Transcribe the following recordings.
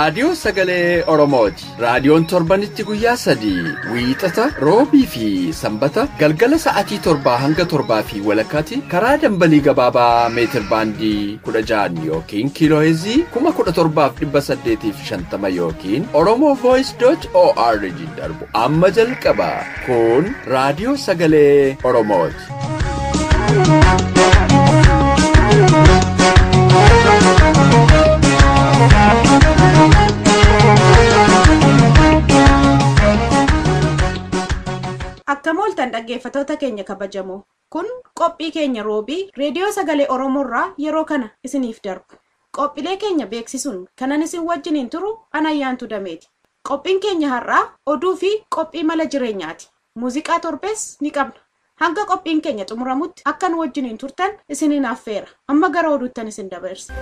raadiyoo sagalee Oromooti. Raadiyoon torbanitti guyyaa 3 Wiixata, Roobii fi Sambata galgala sa'aatii 7 hanga 7 fi walakkaatti karaa dambalii gabaabaa meetrebandii 16 yookiin kiiloherzii 17,850 yookiin oromovoice.org darbu amma jalqaba. Kun raadiyoo sagalee Oromooti. Akkam ooltan dhaggeeffattoota keenya kabajamoo. Kun qophii keenya Roobii reediyoo sagalee Oromoorraa yeroo kana isiniif darbu. Qophiilee keenya beeksisuun kanan isin wajjiniin turu Anayyaantu Dameeti. Qophiin keenya har'aa oduu fi qophii mala jireenyaati. Muuziqaa torbees ni qabna. Hanga qophiin keenya xumuramutti akkan wajjiniin turtan isiniin affeera. Amma gara oduuttan isin dabarsa.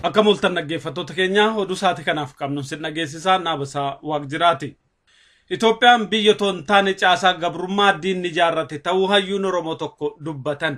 Akkam ooltan dhaggeeffattoota keenya oduu sa'aatii kanaaf qabnu sin dhageessisaa Naabasaa Waaqjiraati. Itoophiyaan biyyoota taane caasaa gabrummaa diinni ijaarrate ta'uu hayyuun Oromoo tokko dubbatan.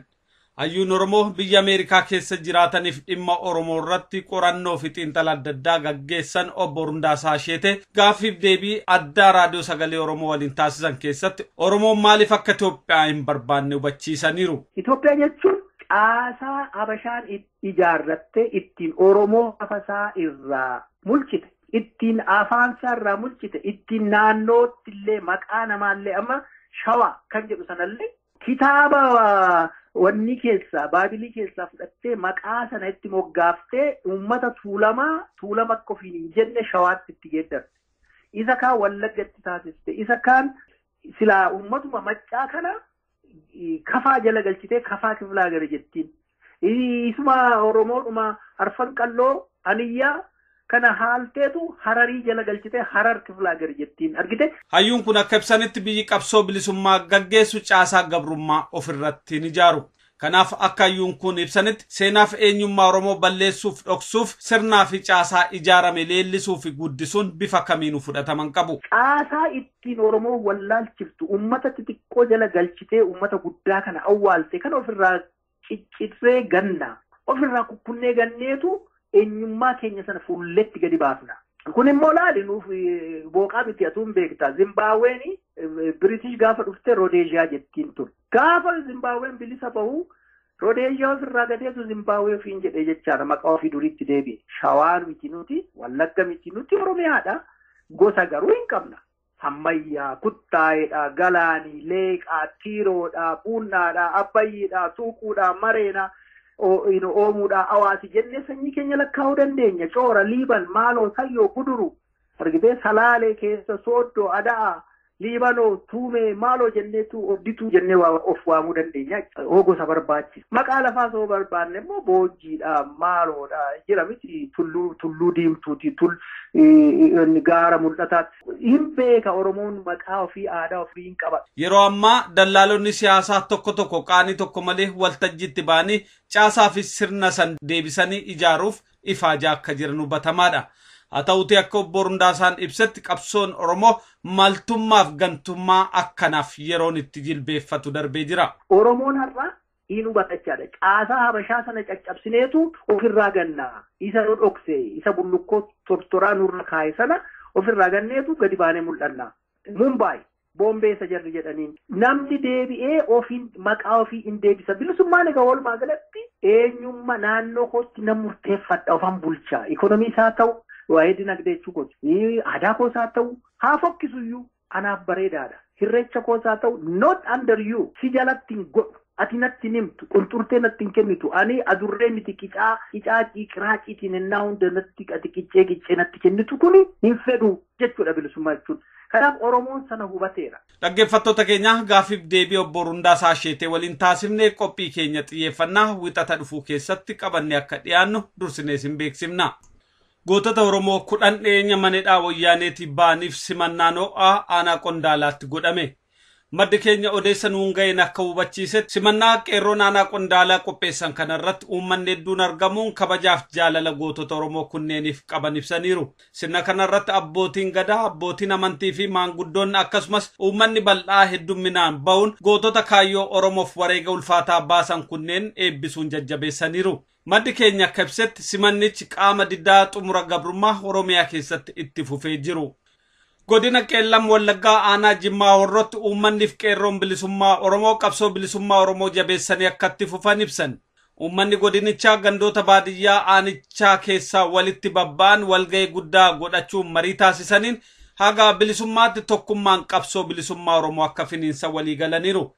Hayyuun Oromoo biyya Ameerikaa keessa jiraataniif dhimma Oromoo irratti qorannoo fi xiinxala adda addaa gaggeessan obbo Rundaasaa Asheete gaaffiif deebii addaa raadiyoo sagalee Oromoo waliin taasisan keessatti Oromoon maaliif akka Itoophiyaa hin barbaanne hubachiisaniiru. Itoophiyaa jechuun caasaa Habashaan ijaarratte ittiin Oromoo afasaa irraa mulchite, ittiin afaansaa irraa mulchite, ittiin naannootti illee maqaa namaallee amma Shawaa kan jedhu sanallee kitaaba wanni keessaa baabilii keessaa fudhattee maqaa sana itti moggaaftee uummata tuulama akka ofiin hin jenne Shawaatti itti geeddarte. Isa kaan Wallaggatti taasiste, isa kaan silaa uummatuma maccaa kana kafaa jala galchitee kafaa kiflaa gara jettiin. Isuma Oromoodhuma arfan qalloo aniyyaa kana haalteetu Hararii jala galchitee Harar kiflaa gara jettiin argite. Hayyuun kun akka ibsanitti biyyi qabsoo bilisummaa gaggeessu caasaa gabrummaa ofirratti ni ijaaru. Kanaaf akka hayyuun kun ibsanitti seenaaf eenyummaa Oromoo balleessuuf dhoksuuf sirnaa fi caasaa ijaarame leellisuu fi guddisuun bifa kamiinuu fudhataman qabu. Caasaa ittiin Oromoo wallaalchiftu uummata xixiqqoo jala galchitee uummata guddaa kana awwaalte kan ofirraa ciccirree ganna. Ofirraa kukkunnee ganneetu eenyummaa keenya sana fuulletti gadi baafna. Kun immoo laali nuuf booqaa miti atuun beektaa. Zimbaabuween British gaafa dhufte Rhodesia jettiin ture. Gaafa Zimbaabuween bilisa bahu Rhodesia ofirraa gadeetu Zimbaabuwee ofiin jedhee jechaadha maqaa ofii duriitti deebi'e. Shawaan miti nuti, Wallagga miti nuti Oromiyaadha. Gosa garuu hin qabna. Hammayyaa, Kuttaayedha, Galaanii, Leeqaa, Tiiroodha, Buunnaadha, Abbayyiidha, Tuuquudha, Mareena. Oomuudha hawaasi jennee sanyii keenya lakkaa'uu dandeenya. Coora, Liiban, Maaloo, Sayyoo, Guduru argitee Salaalee keessa Sooddoo, Ada'aa, Liibanoo, Tuumee, Maaloo jenneetu Oddituu jennee of waamuu dandeenya. Gosa barbaachisa. Maqaa lafaa soo barbaanne immoo Boojjiidha, Maaloodha jira miti tulluu diimtuuti, gaara mul'ataatti. Hin beeka Oromoon maqaa ofii aadaa ofii hin qaba. Yeroo ammaa dallaalonni siyaasaa tokko qaanii tokko malee waltajjiitti ba'anii caasaa fi sirna san deebisanii ijaaruuf ifaajaa akka jiran hubatamaadha. Haa ta'uutii akka obbo Rundaasaan ibsetti qabsoon Oromoo maltummaaf gantummaa akkanaaf yeroon itti jilbeeffatu darbee jira. Oromoon har'a hin hubatachaadha. Caasaa Habashaa sana caccabsineetu ofirraa gannaa. Isa nu dhokse, isa bullukkoo tortoraa nurra kaa'e sana ofirraa ganneetu gadi baanee mul'anna. Mumbaay Boombee isa jarri jedhaniin namni deebi'ee ofiin maqaa ofii hin deebisa. Bilisummaan egaa walumaa galatti eenyummaa naannoo kootti nan murteeffadha ofan bulchaa. Ikoonomii isaa ta'u waa'ee dinagdee jechuudha. Aadaa koosaa ta'u haa fokkisuyyuu anaaf bareedaadha. Hirreecha koosaa ta'u not under you si jalatti hin godhu. Ati natti nimtu qunxurtee natti hin kennitu ani adurree miti qicaa qiraaciitiin ennaa hunda natti ati qiccee natti kennitu kuni hin fedhu jechuudha bilisummaa jechuudha. Kanaaf Oromoon sana hubateera. Dhaggeeffattoota keenya gaaffiif deebii obbo Rundaasaa Asheetee waliin taasifnee qophii keenya xiyyeeffannaa wixata dhufuu keessatti qabannee akka dhiyaannu dursinee sin beeksifna. Gootota Oromoo 10 dhiyeenya manedhaa wayyaaneetii ba'aniif simannaan ho'aa aanaa Qondaalaatti godhame. maddi keenya odeessa nuun ga'een akka hubachiisetti simannaa qeerroo naannaa qondaalaa qopheessan kanarratti uummanni hedduun argamuun kabajaaf jaalala gootota Oromoo kunneeniif qaban ibsaniiru. Sirna kanarratti abbootiin gadaa, abbootiin amantii fi maanguddoonni akkasumas uummanni bal'aa heddumminaan ba'uun gootota kaayyoo Oromoof wareega ulfaataa baasan kunneen eebbisuun jajjabeessaniiru. Maddi keenya akka ibsetti simannichi qaama diddaa xumura gabrummaa Oromiyaa keessatti itti fufee jiru. Godina Qeellam Wallaggaa aanaa Jimmaa Horrootti uummanniif qeerroon bilisummaa Oromoo qabsoo bilisummaa Oromoo jabeessanii akka itti fufan ibsan. Uummanni godinichaa gandoota baadiyyaa aanichaa keessaa walitti babba'an walga'ii guddaa godhachuun marii taasisaniin haga bilisummaatti tokkummaan qabsoo bilisummaa Oromoo akka finiinsa walii galaniiru.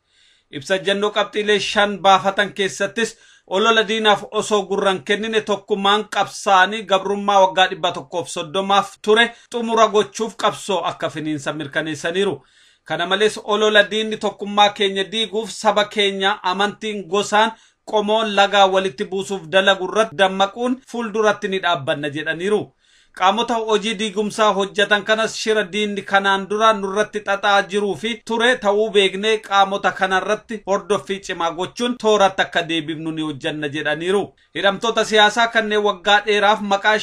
Ibsa jannoo qabxiilee 5 baafatan keessattis olola diinaaf osoo gurran kennine tokkummaan qabsaanii gabrummaa waggaa 130 ture xumura gochuuf qabsoo akka finiinsa mirkaneessaniiru. Kana malees olola diinni tokkummaa keenya diiguuf saba keenya amantiin gosaan qomoon lagaa walitti buusuuf dalagurratti dammaquun fuulduratti ni dhaabbanna jedhaniiru. Qaamota hojii diigumsaa hojjetan kanas shira diinni kanaan dura nurratti xaxaa jiruu fi ture ta'uu beeknee qaamota kanarratti hordoffii cimaa gochuun tooratti akka deebifnu ni hojjanna jedhaniiru. Hidhamtoota siyaasaa kanneen waggaa dheeraaf maqaa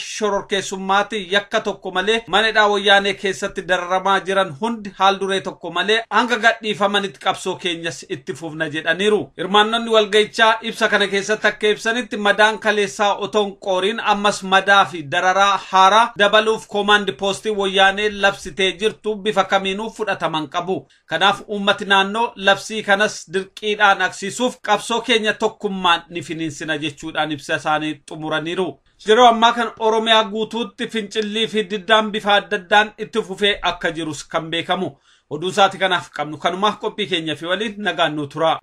shororkeessummaatti yakka tokko malee mana hidhaa wayyaanee keessatti dararamaa jiran hundi haal duree tokko malee hanga gadhiifamanitti qabsoo keenyas itti fufna jedhaniiru. Hirmaannonni walga'ichaa ibsa kana keessatti akka ibsanitti madaan kaleessaa otoon qooriin ammas madaa fi dararaa haaraa dabaluuf komaandi poostii wayyaanee labsitee jirtu bifa kamiinuu fudhataman qabu. Kanaaf uummati naannoo labsii kanas dirqiidhaan aksiisuuf qabsoo keenya tokkummaan ni finiinsina jechuudhaan ibsa isaanii xumuraniiru. Yeroo ammaa kan Oromiyaa guutuutti fincillii fi diddaan bifa adda addaan itti fufee akka jirus kan beekamu. Oduu isaati kanaaf qabnu kanumaaf qophii keenya fi waliin nagaan nu tura.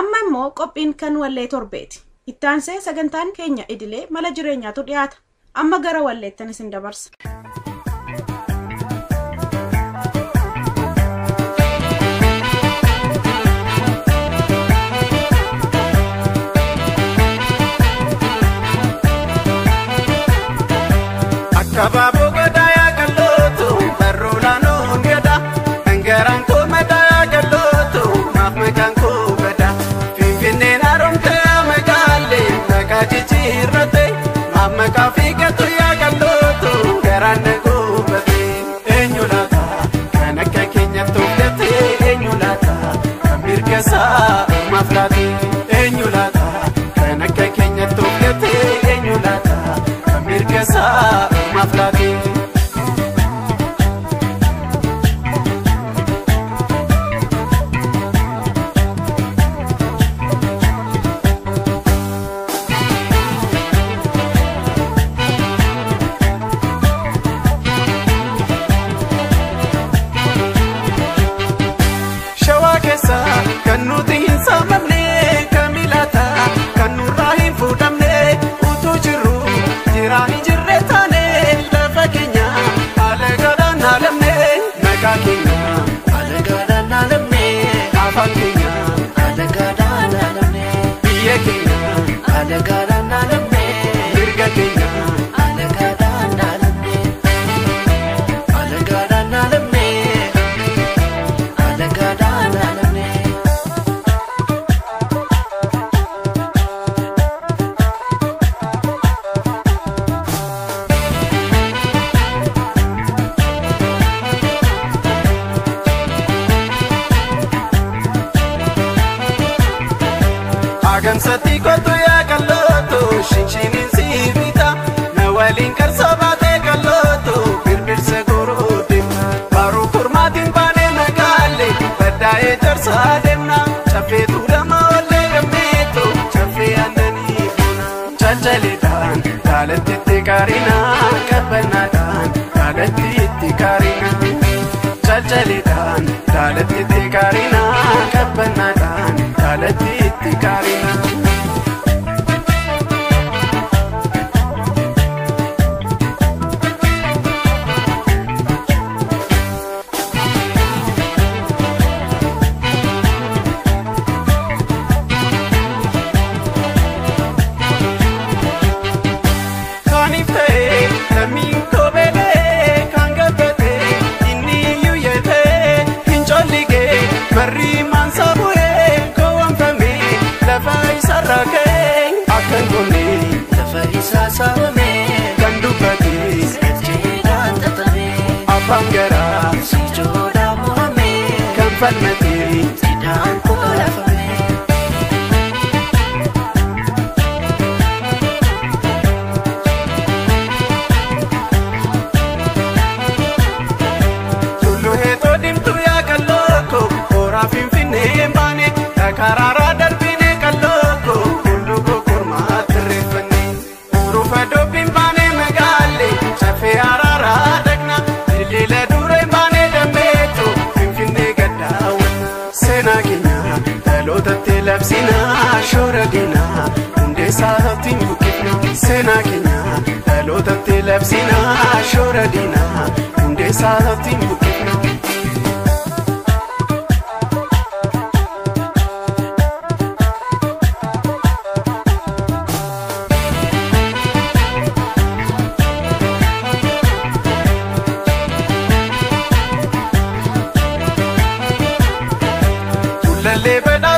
Amma immoo qophiin kan wallee torbeeti. Ittaansee sagantaan keenya idilee mala jireenyaatu dhiyaata. Amma gara walleettan isin dabarsa. Kabaaboo gadaa yaa galootu barruulaan oongada angaraan koo madaa yaa galootu maaf maqaan koo gadaa Finfinneen haaromtee magaalee nagaa jijjiirrate maaf maqaa fiigatu yaa galootu garaan na goobate eenyu laata kan akka keenyatti hojjete eenyu laata kan mirgasaa maaf laate eenyu laata kan akka keenyatti hojjete eenyu laata kan mirgasaa Maflati Shawa kesa kanuti hinsa mamne kamilata kanurra hin fudamne utu jiru jirani jirretane Gamsati koto ya galoto shinshinin sibita na walin karsobate galoto birbirse gorode baru kurmatin bane nagale badae jarsa demna chafe durama wale gameto chafe anani bona chachalitan dalatti karina kabanadan dalatti karina chachalitan dalatti karina kabanadan dalatti karina saasame kan dubbate jeedaan xaxame abbaan garaa si joodaa mo'ame kan falmate didaan koolafame. Finfinnee baane karaa darbine kallooko hunduu kormaa tirreeffanne urufa dubbiin baane magaalee safee araaraa dhaqna dildila duree baane dammeetu Finfinnee gaddaawwa seenaa keenya dhalootatti labsinaa shoora diinaa hundeessaa ittiin buqqifna seenaa keenya dhalootatti labsinaa shoora diinaa hundeessaa ittiin buqqifna.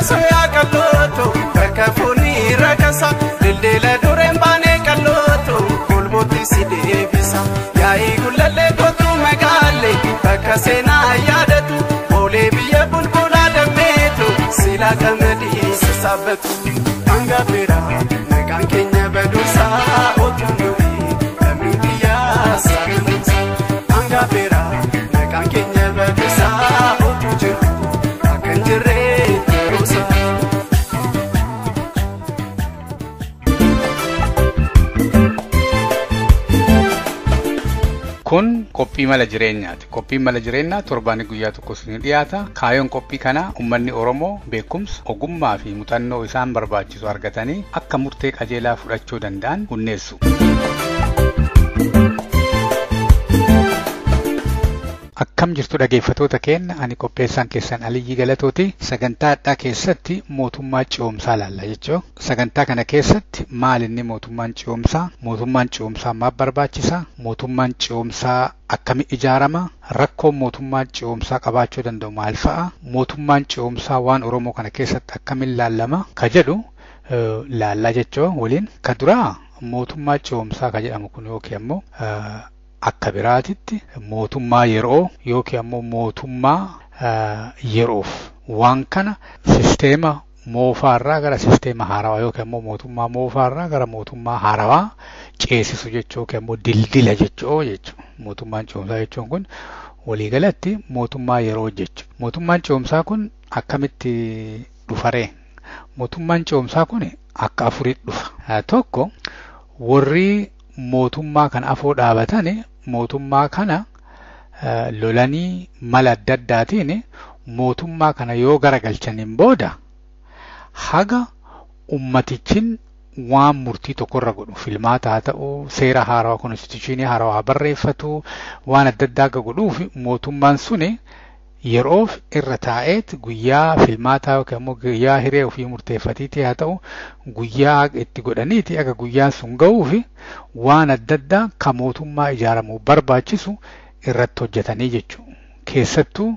Soya kalooto bakka foonii rakasa dildila dureen baanee kalooto kolbooti si deebisa yaa'ii gullallee kootu magaalee bakka seenaa yaadatu oolee biyya bulbulaa dammeetu silaa qamadii sassaabatu hanga biraa maqaan keenya baduusaa otuun durii lammii biyyaa saaxiluusa hanga biraa maqaan keenya baduusaa otuu jiru akka hin jirree. Kun qophii mala jireenyaati. Qophiin mala jireenyaa torbaanii guyyaa tokko isin dhiyaata. Kaayoon qophii kanaa uummanni Oromoo beekumsa, ogummaa fi muuxannoo isaan barbaachisu argatanii akka murtee qajeelaa fudhachuu danda'an hundeessu. Akkam jirtu dhaggeeffattoota keenya ani qopheessaan keessan Aliyyii Galatooti. Sagantaa addaa keessatti mootummaa ce'umsaa laalla jechuudha. Sagantaa kana keessatti maal inni mootummaan ce'umsaa? Mootummaan ce'umsaa maal barbaachisa? Mootummaan ce'umsaa akkamitti ijaarama? Rakkoon mootummaan ce'umsaa qabaachuu danda'u maal fa'a? Mootummaan ce'umsaa waan Oromoo kana keessatti akkamiin laallama? Ka jedhu laallaa jechuudha waliin. Ka duraa mootummaa ce'umsaa ka jedhamu kun yookiin ammoo akka biraatitti mootummaa yeroo yookiin ammoo mootummaa yeroof waan kana sisteema moofaarraa gara sisteema haarawaa yookiin ammoo mootummaa moofaarraa gara mootummaa haarawaa ceesisu jechuu yookiin ammoo dildila jechuu mootummaan ce'umsaa jechuun kun waliigalatti mootummaa yeroo jechuudha. Mootummaan ce'umsaa kun akkamitti dhufaree? Mootummaan ce'umsaa kun akka afuritti dhufa. Tokko warri mootummaa kan afoo dhaabatani mootummaa kana lolanii mala adda addaatiin mootummaa kana yoo garagalchaniin booda haga ummatichin waan murtii tokkorra godhu filmaata haa ta'u seera haarawaa konstituushinii haarawaa barreeffatu waan adda addaa godhuuf mootummaan suni yeroof irra taa'eet guyyaa filmaataa yookiin immoo guyyaa hiree ofii murteeffatiitii haa ta'u guyyaa itti godhaniiti akka guyyaan sun ga'uuf waan adda addaa kan mootummaa ijaaramuu barbaachisu irratti hojjetanii jechuudha. Keessattuu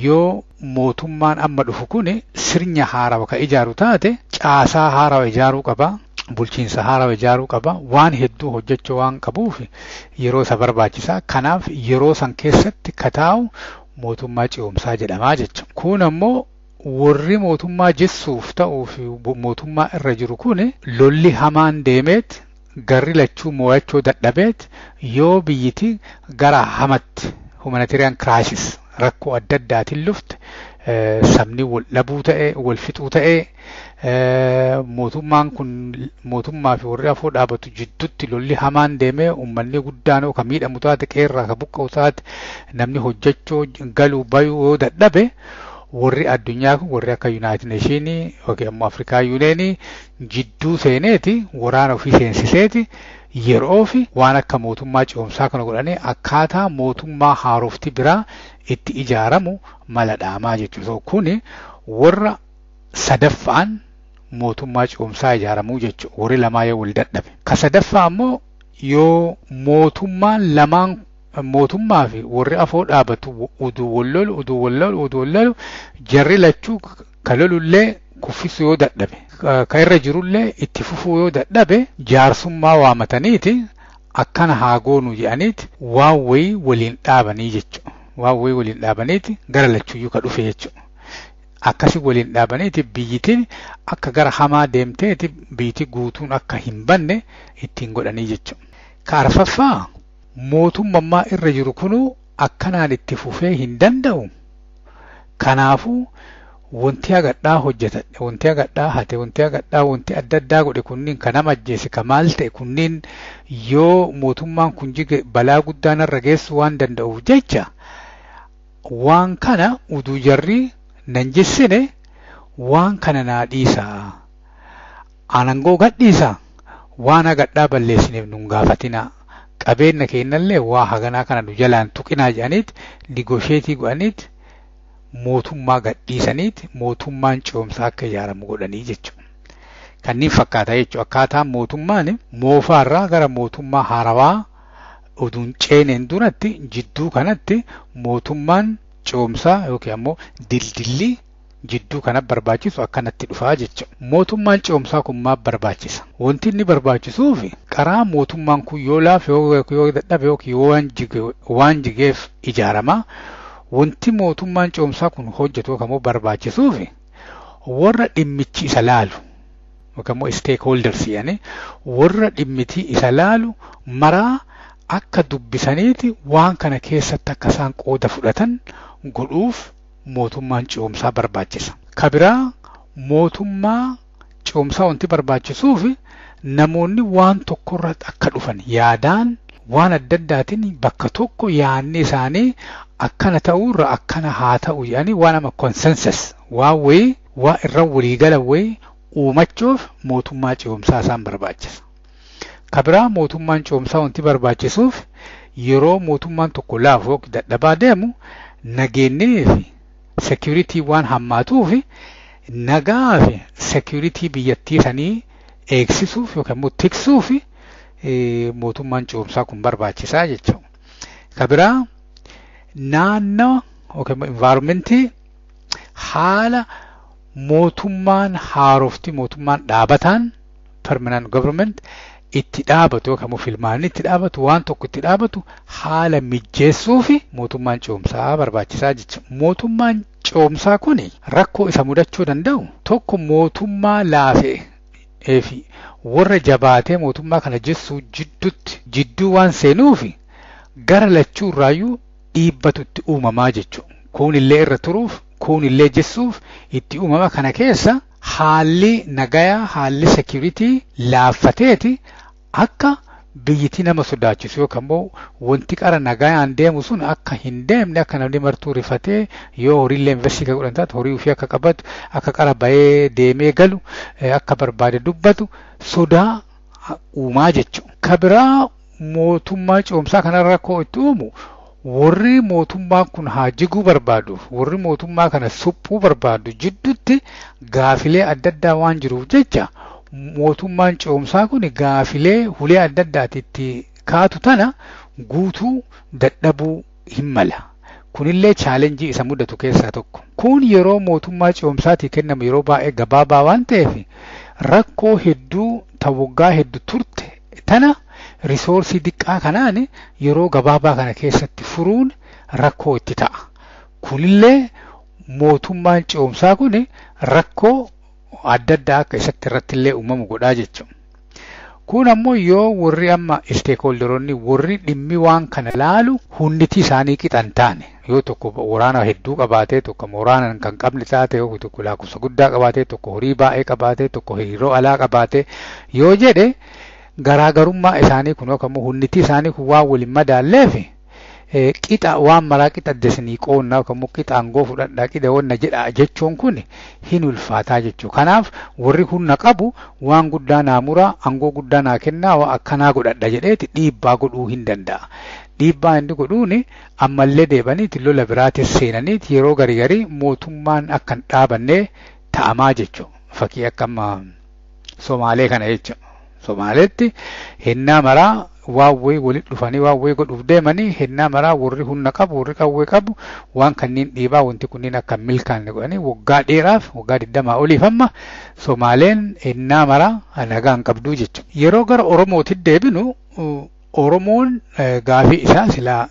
yoo mootummaan amma dhufu kun sirna haarawaa kan ijaaru taate caasaa haarawaa ijaaruu qaba. Bulchiinsa haarawaa ijaaruu qaba. Waan hedduu hojjechuu waan qabuuf yeroo isa barbaachisaa. Kanaaf yeroo san keessatti kataa'u mootummaa ce'umsaa jedhamaa jechuudha. Kun ammoo warri mootummaa jissuuf ta'uuf mootummaa irra jiru kun lolli hamaan deemeet garri lachuu mo'achuu dadhabeet yoo biyyiti gara hamatti humanitarian crisis rakkoo adda addaatiin lufte sabni wal dhabuu ta'e wal fixuu ta'e mootummaan kun mootummaa fi warri afoo dhaabatu jidduutti lolli hamaan deemee uummanni guddaan yookaan miidhamu taate qeerraa ka buqqa'u taate namni hojjechuu galuu bayuu yoo dadhabe warri addunyaa kun warri akka United Nations yookiin ammoo Afrikaa Union jidduu seeneeti waraana ofii seensiseeti yeroo fi waan akka mootummaa ce'umsaa kana godhanii akkaataa mootummaa haarofti biraa itti ijaaramu mala dhaamaa jechuudha. Kuni warra sadaffaan mootummaa ce'umsaa ijaaramuu jechuudha. Warri lamaa yoo wal dadhabe. Ka sadaffaa ammoo yoo mootummaan lamaan mootummaa fi warri afoo dhaabatu uduu wallolu jarri lachuu kalolullee kuffisu yoo dadhabe ka irra jirullee itti fufuu yoo dadhabe jaarsummaa waamataniiti akkana haa goonu jedhaniiti waan wayii waliin dhaabanii jechuudha. Waan wayii waliin dhaabaniiti gara lachuuyyuu ka dhufe jechuudha. Akkasi waliin dhaabaniiti biyyitiin akka gara hamaa deemteeti biyyiti guutuun akka hin banne ittiin godhanii jechuudha. Ka arfaffaa mootummaa irra jiru kunuu akkanaan itti fufee hin danda'u. Kanaafuu wanti agadhaa hojjetadhe, wanti agadhaa hate, wanti agadhaa wanti adda addaa godhe kunniin kan nama ajjeese ka maal ta'e kunniin yoo mootummaan kun jige balaa guddaa narra geessu waan danda'uuf jecha waan kana uduu jarri nan jessine waan kana naa dhiisaa. Anangoo gadhiisaa waan agadhaa balleessineef nun gaafatinaa. Qabeenya keenyallee waa haganaa kana nu jalaan tuqinaa jedhaniiti negosheetii godhaniiti mootummaa gadhiisaniiti mootummaan ce'umsaa akka ijaaramu godhanii jechuudha. Kanneen fakkaata jechuudha. Akkaataan mootummaan moofaarraa gara mootummaa haarawaa oduun ceeneen duratti jidduu kanatti mootummaan ce'umsaa yookiin ammoo dildilli jidduu kana barbaachisu akkanatti dhufaa jechuudha. Mootummaan ce'umsaa kun maaf barbaachisa? Wanti inni barbaachisuuf karaa mootummaan kun yoo laafe yoo dadhabe yookiin waan jigeef ijaarama. Wanti mootummaan ce'umsaa kun hojjetu yookaan barbaachisuuf warra dhimmichi isa laalu yookaan stakeholders yani warra dhimmitii isa laalu maraa akka dubbisaniiti waan kana keessatti akka isaan qooda fudhatan godhuuf mootummaan ce'umsaa barbaachisa. Kabiraa mootummaa ce'umsaa wanti barbaachisuuf namoonni waan tokkorratti akka dhufan yaadaan waan adda addaatiin bakka tokko yaadni isaanii akkana ta'uurra akkana haa ta'u jedhanii waan ama consensus waan wayii waa irra waliigala wayii uumachuuf mootummaa ce'umsaa isaan barbaachisa. Kabiraa mootummaan ce'umsaa wanti barbaachisuuf yeroo mootummaan tokko laafu yookiin dadhabaa deemu nageenyii fi security waan hammaatuuf nagaa fi security biyyattii sanii eegsisuuf yookaan tiksuuf mootummaan ce'umsaa kun barbaachisaa jechuudha. Kabiraa naannoo yookaan environmentii haala mootummaan haarofti mootummaan dhaabataan permanent government itti dhaabatu yookaan filmaanni itti dhaabatu waan tokko itti dhaabatu haala mijeessuuf mootummaan ce'umsaa barbaachisaa jechuudha. Mootummaan ce'umsaa kun rakkoo isa mudachuu danda'u tokko mootummaa laafee fi warra jabaatee mootummaa kana jessuu jidduu waan seenuuf gara lachuu irraayyuu dhiibbatu itti uumamaa jechuudha. Kun illee irra turuuf kun illee jessuuf itti uumama kana keessa haalli nagayaa haalli security laaffateeti akka biyyittii nama sodaachisu yookaan immoo wanti qara nagayaan deemu sun akka hin deemne akka namni martuu rifatee yoo horiillee investii kan godhan taate horii ofii akka qabatu akka qara bahee deemee galu akka barbaade dubbatu sodaa uumaa jechuudha. Kabiraa mootummaa ce'umsaa kanarra rakkoo itti uumu warri mootummaa kun haa jiguu barbaadu warri mootummaa kana suphuu barbaadu jidduutti gaafilee adda addaa waan jiruuf jecha mootummaan ce'umsaa kun gaafilee hulee adda addaatitti kaatu tana guutuu dadhabuu hin mala. Kunillee chaalenjii isa mudatu keessaa tokko. Kun yeroo mootummaa ce'umsaatii kennamu yeroo baay'ee gabaabaa waan ta'eef rakkoo hedduu waggaa hedduu turte tana risoorsii diqqaa kanaan yeroo gabaabaa kana keessatti furuun rakkoo itti ta'a. Kunillee mootummaan ce'umsaa kun rakkoo adda addaa akka isatti irratti illee uumamu godhaa jechuudha. Kun ammoo yoo warri amma stakeholderoonni warri dhimmi waan kana laalu hunditii isaanii qixan taane yoo tokko waraana hedduu qabaatee tokko waraana kan qabne taate yoo tokko lakkoofsa guddaa qabaatee tokko horii baay'ee qabaatee tokko hiriiroo alaa qabaatee yoo jedhe garaagarummaa isaanii kun yookaan hunditii isaanii kun waan waliin madaalleef qixa waan maraa qixa desnii qoonnaa yookaan qixa aangoo fudhadhaa qixa wanna jedha jechuun kun hin ulfaataa jechuudha. Kanaaf warri humna qabu waan guddaa naa muraa aangoo guddaa naa kennaa waa akkanaa godhadha jedheeti dhiibbaa godhuu hin danda'a. Dhiibbaa inni godhuun ammallee deebaniiti lola biraatis seenaniiti yeroo garii mootummaan akka hin dhaabannee ta'amaa jechuudha. Fakkii akka amma Somaalee kana jechuudha. Somaaleetti hennaa maraa waawwee walitti dhufanii waawwee godhuuf deemanii hennaa maraa warri humna qabu warri qawwee qabu waan kanneen dhiibaa wanti kunniin akka milkaanne godhanii waggaa dheeraaf waggaa 20 oliif amma Somaaleen hennaa maraa nagaan qabduu jechuudha. Yeroo gara Oromootti deebinu Oromoon gaafii isaa silaa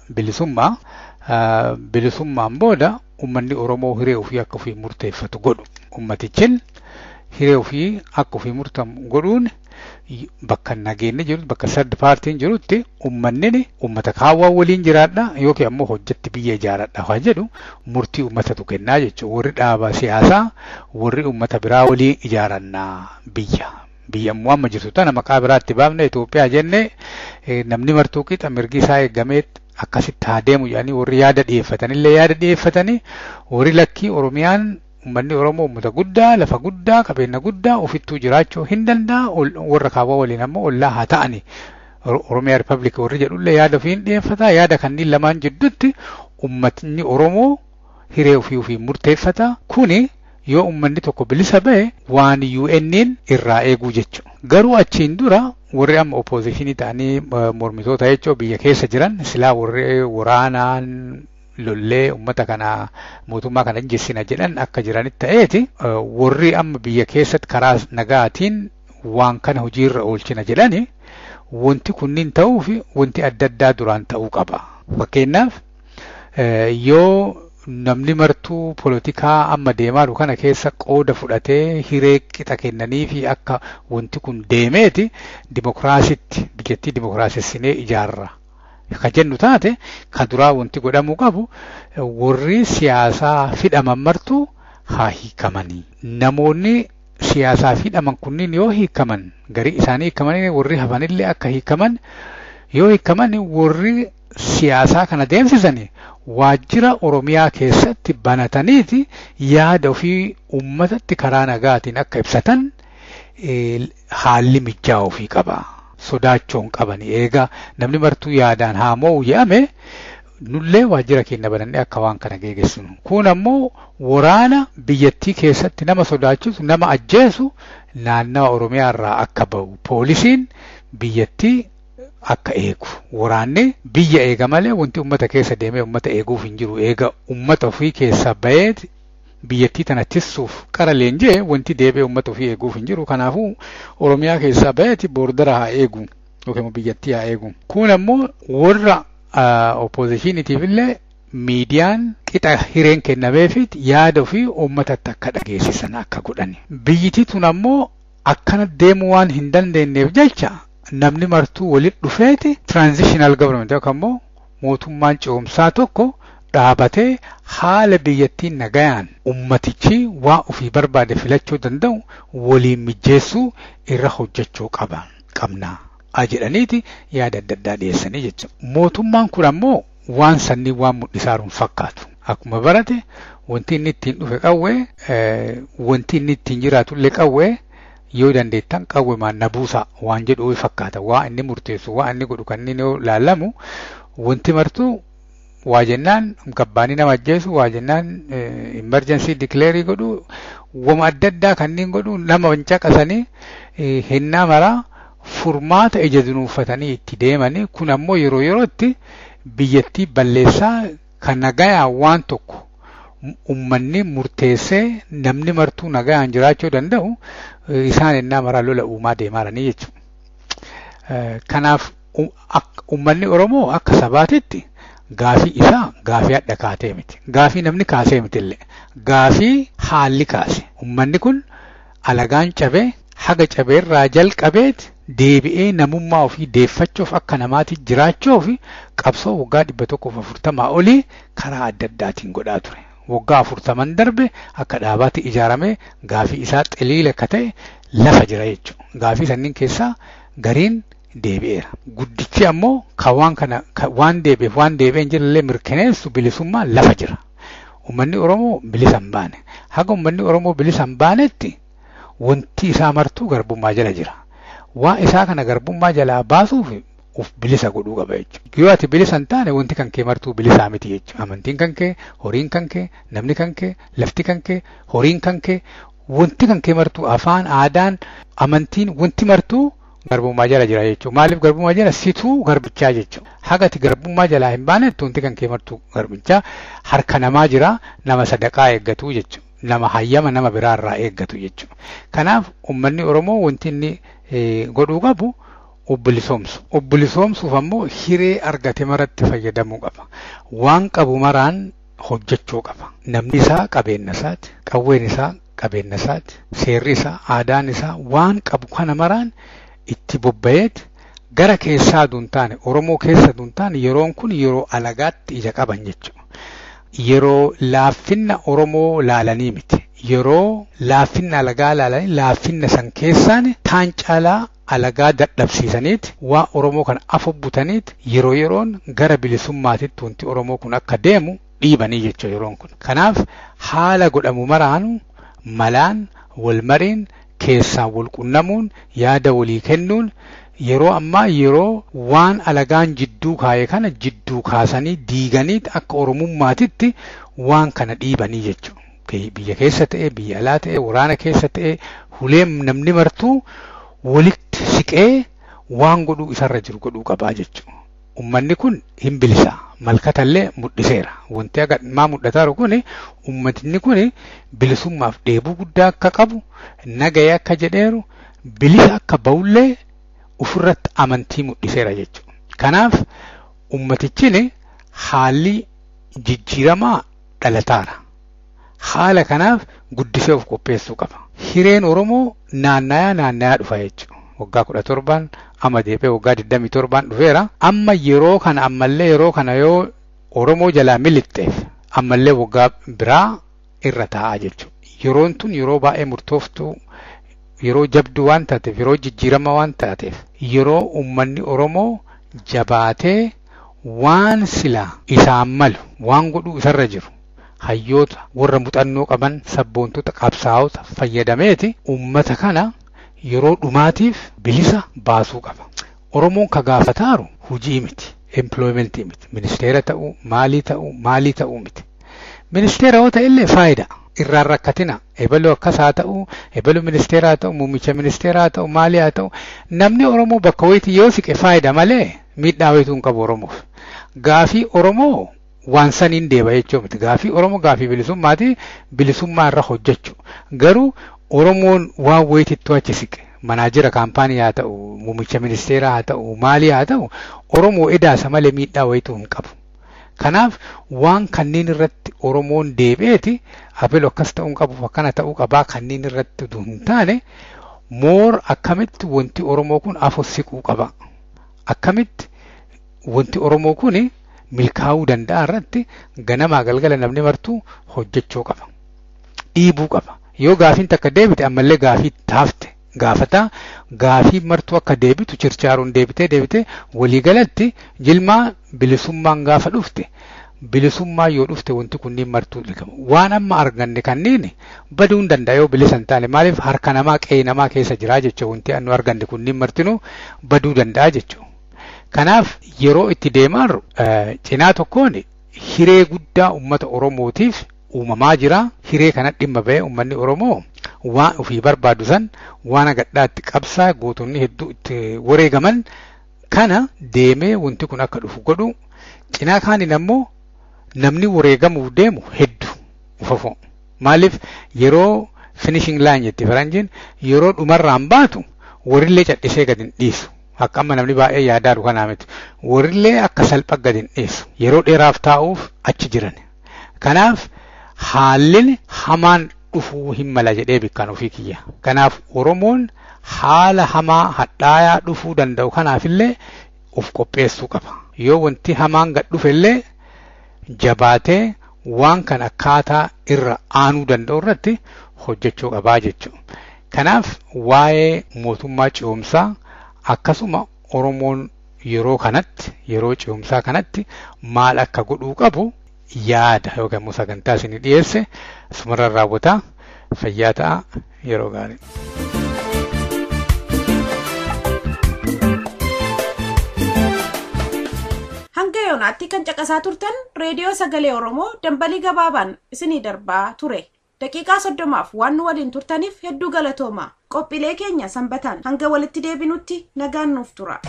bilisummaan booda ummanni Oromoo hiree ofii akka ofii murteeffatu godhu. Ummatichin hiree ofii akka ofii murteeffatu godhuun bakka nageenni jiru bakka third partiin jirutti ummanni ummata kaawwaa waliin jiraadha yookiin ammoo hojjetti biyya ijaaradha waan jedhu murtii ummatatu kennaa jechuudha. Warri dhaaba siyaasaa warri ummata biraa waliin ijaarannaa biyya ammoo amma jirtu tana maqaa biraatti baafne Itoophiyaa jenne namni martuu qixa mirgi isaa eegamee akkasitti haa deemu jedhanii warri yaada dhiyeeffatanii warri lakkii Oromiyaan ummanni Oromoo ummata guddaa lafa guddaa qabeenya guddaa ofittuu jiraachuu hin danda'a warra kaawwaa waliin ammoo ollaa haa ta'ani. Oromiyaa Ripaabilikii warri jedhullee yaada ofiin dhiyeeffata yaada kanneen lamaan jidduutti ummatni Oromoo hiree ofii murteeffata kuni yoo ummanni tokko bilisa ba'e waan UN'n irraa eeguu jechuudha. Garuu achiin dura warri amma oppositionii ta'anii mormitoota jechuun biyya keessa jiran silaa warri waraanaan lollee ummata kana mootummaa kana injissina jedhan akka jiranitti ta'eeti warri amma biyya keessatti karaa nagaatiin waan kana hojiirra oolchina jedhani wanti kunniin ta'uu fi wanti adda addaa duraan ta'uu qaba. Fakkeenyaaf yoo namni martuu poolitikaa amma deemaa jiru kana keessa qooda fudhatee hiree qixa kennanii fi akka wanti kun deemeeti dimokiraasitti biyyattii dimokiraasessinee ijaarra. Ka jennu taate ka duraa wanti godhamuu qabu warri siyaasaa fidhaman martuu haa hiikamanii. Namoonni siyaasaa fidhaman kunniin yoo hiikaman garii isaanii hiikamanii warri hafanillee akka hiikaman yoo hiikaman warri siyaasaa kana deemsisanii waajjira Oromiyaa keessatti banataniiti yaada ofii ummatatti karaa nagaatiin akka ibsatan haalli mijaa ofii qaba. Sodaachoon qabani eega namni martuu yaadaan haa mo'u jedhame nullee waajjira keenya banannee akka waan kana geegessinu. Kun ammoo waraana biyyattii keessatti nama sodaachisu nama ajjeesu naannawa Oromiyaa irraa akka ba'u poolisiin biyyattii akka eegu waraanni biyya eega malee wanti ummata keessa deemee ummata eeguuf hin jiru eega ummata ofii keessa ba'ee biyyattii tana tissuuf qara leenjee wanti deebee ummata ofii eeguuf hin jiru. Kanaafuu Oromiyaa keessaa ba'eeti boordara haa eegu yookiin biyyattii haa eegu. Kun ammoo warra oppositionitiif illee miidiyaan qixa hireen kennameefit yaada ofii ummatatti akka dhageessisan akka godhani. Biyyittii tun ammoo akkana deemuu waan hin dandeenyeef jecha namni martuu walitti dhufeeti transitional government yookaan ammoo mootummaan ce'umsaa tokko dhaabatee haala biyyattiin nagayaan ummatichi waa ofii barbaade filachuu danda'u waliin mijeessuu irra hojjechuu qabna jedhaniiti yaada adda addaa dhiyeessanii jechuudha. Mootummaan kun ammoo waan sannii waan mul'isaaruun fakkaatu. Akkuma barate wanti inni ittiin dhufe qawwee wanti inni ittiin jiraatullee qawwee yoo dandeettan qawwee maanna buusaa waan jedhu fakkaata. Waa inni murteessu waa inni godhu kanneen yoo laallamu wanti martuu waa jennaan gabbaanii nama ajjeesu waa jennaan emergency declare godhu wama adda addaa kanneen godhu nama wancaqasanii hennaa maraa furmaata ija dunuuffatanii itti deemanii kun ammoo yeroo yerootti biyyattii balleessaa kan nagayaa waan tokko ummanni murteessee namni martuu nagayaan jiraachuu danda'u isaan hennaa maraa lola uumaa deemaaranii jechuudha. Kanaaf ummanni Oromoo akka sabaatitti gaafii isaa gaafii adda kaatee miti. Gaafii namni kaasee mitillee. Gaafii haalli kaase. Ummanni kun alagaan cabee haga cabeerraa jalqabeeti deebi'ee namummaa ofii deeffachuuf akka namaatti jiraachuuf qabsoo waggaa 140 olii karaa adda addaatiin godhaa ture. Waggaa 40 darbe akka dhaabaatti ijaaramee gaafii isaa xiliila akka ta'e lafa jira jechuudha. Gaafii sanniin keessaa gariin deebi'eera. Guddichi ammoo waan kana waan deebi'een jirallee mirkaneessu bilisummaa lafa jira. Uummanni Oromoo bilisa hin baane. Haga uummanni Oromoo bilisa hin baanetti wanti isaa martuu garbummaa jala jira. Waa isaa kana garbummaa jalaa baasuuf uf bilisa godhuu qaba jechuudha. Yoo ati bilisa hin taane wanti kan kee martuu bilisaa miti jechuudha. Amantiin kan kee, horiin kan kee, namni kan kee, lafti kan kee, horiin kan kee, wanti kan kee martuu afaan, aadaan, amantiin wanti martuu garbummaa jala jira jechuudha. Maaliif garbummaa jala situu garbichaa jechuudha. Hagati garbummaa jalaa hin baane tunti kan kee martuu garbichaa harka namaa jira nama sadaqaa eeggatu jechuudha. Nama hayyama nama biraarraa eeggatu jechuudha. Kanaaf uummanni Oromoo wanti inni godhuu qabu obbilisoomsu. Obbilisoomsuuf ammoo hiree argate maratti fayyadamuu qaba. Waan qabu maraan hojjechuu qaba. Namni isaa qabeenya isaati. Qawween isaa qabeenya isaati. Seerri isaa aadaan isaa waan qabu kana maraan itti bobba'eet gara keessaa duntaane Oromoo keessa duntaane yeroon kun yeroo alagaatti ija qaban jechuudha. Yeroo laaffinna Oromoo laalanii miti. Yeroo laaffinna alagaa laalanii laaffinna san keessaan taan caalaa alagaa dadhabsiisaniiti waa Oromoo kana afobbutaniiti yeroo yeroon gara bilisummaatitti wanti Oromoo kun akka deemu dhiibanii jechuudha yeroon kun. Kanaaf haala godhamu maraanu malaan wal mariin keessaan wal qunnamuun yaada walii kennuun yeroo ammaa yeroo waan alagaan jidduu kaa'e kana jidduu kaasanii diiganii akka Oromummaatitti waan kana dhiibanii jechuudha. Biyya keessa ta'e biyya alaa ta'e waraana keessa ta'e huleem namni martuu walitti siqee waan godhuu isarra jiru godhuu qabaa jechuudha. Uummanni kun hin bilisa malkatallee mul'iseera. Wanti agarmaa mul'ataa jiru kun uummatni kun bilisummaaf dheebuu guddaa akka qabu nagayee akka jedheeru bilisa akka ba'ullee ofirratti amantii mul'iseera jechuudha. Kanaaf uummatichin haalli jijjiiramaa dhalataara. Haala kanaaf guddisee of qopheessuu qaba. Hireen Oromoo naannayaa dhufa jechuudha. Waggaa 17 amma deebi'ee waggaa 27 dhufeera. Amma yeroo kana ammallee yeroo kana yoo Oromoo jalaa milixxeef ammallee waggaa biraa irra taa'aa jechuudha. Yeroon tun yeroo baay'ee murtooftuu yeroo jabduu waan taateef yeroo jijjiirama waan taateef yeroo uummanni Oromoo jabaatee waan sila isaan malu waan godhuu isarra jiru hayyoota warra muuxannoo qaban sabboontota qabsaa'ota fayyadameeti uummata kana yeroo dhumaatiif bilisa baasuu qaba. Oromoon ka gaafataaru hujii miti, employmentii miti, ministeera ta'uu, maalii ta'uu miti. Ministeera yoo ta'ellee faayida irraan rakkatina. Ebaluu akkas haa ta'u, ebaluu ministeeraa ta'u, muummicha ministeeraa ta'u, maalii haa ta'u. Namni Oromoo bakka wayitii yoo siqe faayida malee miidhaa wayituu hin qabu Oromoof. Gaafii Oromoo waan saniin deeba jechuu miti. Gaafii Oromoo gaafii bilisummaati bilisummaa irra hojjechuu. Garuu Oromoon waan wayitittuu achi siqe manaajira kaampaanii haa ta'u, muummicha ministeeraa haa ta'u, maalii haa ta'u, Oromoo edaasa malee miidhaa wayituu hin qabu. Kanaaf waan kanneen irratti Oromoon deebi'eeti abaluu akkas ta'uu qabu akkana ta'uu qabaa kanneen irratti utuu hin taane moor akkamitti wanti Oromoo kun afur siquu qaba. Akkamitti wanti Oromoo kun milkaa'uu danda'a irratti ganamaa galgala namni martuu hojjechuu qaba. Dhiibuu qaba. Yoo gaafiin takka deebite ammallee gaafii taafte gaafataa gaafii martuu akka deebitu chirchaaruun deebitee waliigalatti jilmaa bilisummaan gaafa dhufte bilisummaa yoo dhufte wanti kunniin martuu dhiqama. Waan amma arganne kanneen baduu hin danda'a yoo bilisa hin taane maaliif harka namaa qe'ee namaa keessa jira jechuudha. Wanti annu arganne kunniin martinuu baduu danda'a jechuudha. Kanaaf yeroo itti deemaan cinaa tokkoon hiree guddaa uummata Oromootiif uumamaa jira. Hiree kana dhimma ba'ee uummanni Oromoo waan ofii barbaadu san waan agadhaatti qabsaa gootonni hedduu itti wareegaman kana deemee wanti kun akka dhufu godhu. Cinaa kaaniin ammoo namni wareegamuuf deemu hedduu ufafoo. Maaliif yeroo finishing line jetti faranjiin yeroo dhumarraan baatu warillee cadhisee gadi hin dhiisu. Akka amma namni baay'ee yaadaa jiru kanaa miti. Warillee akka salphaa gadi hin dhiisu. Yeroo dheeraaf taa'uuf achi jiran. Kanaaf haalli hamaan dhufuu hin mala jedhee bikkaan ofii kiyya. Kanaaf Oromoon haala hamaa hadhaayaa dhufuu danda'u kanaafillee of qopheessuu qaba. Yoo wanti hamaan gad dhufellee jabaatee waan kan akkaataa irra aanuu danda'u irratti hojjechuu qabaa jechuudha. Kanaaf waa'ee mootummaa ce'umsaa akkasuma Oromoon yeroo kanatti yeroo ce'umsaa kanatti maal akka godhuu qabu yaada yookaan immoo sagantaa isinii dhiyeesse asumarraan raawwataa fayyaa ta'a yeroo gaarii. Hanga yoonaatti kan caqasaa turtan reediyoo sagalee Oromoo dambalii gabaabaan isinii darbaa ture. daqiiqaa 30f waan nu waliin turtaniif hedduu galatooma. Qophiilee keenya Sambataan hanga walitti deebinutti nagaan nuuf tura.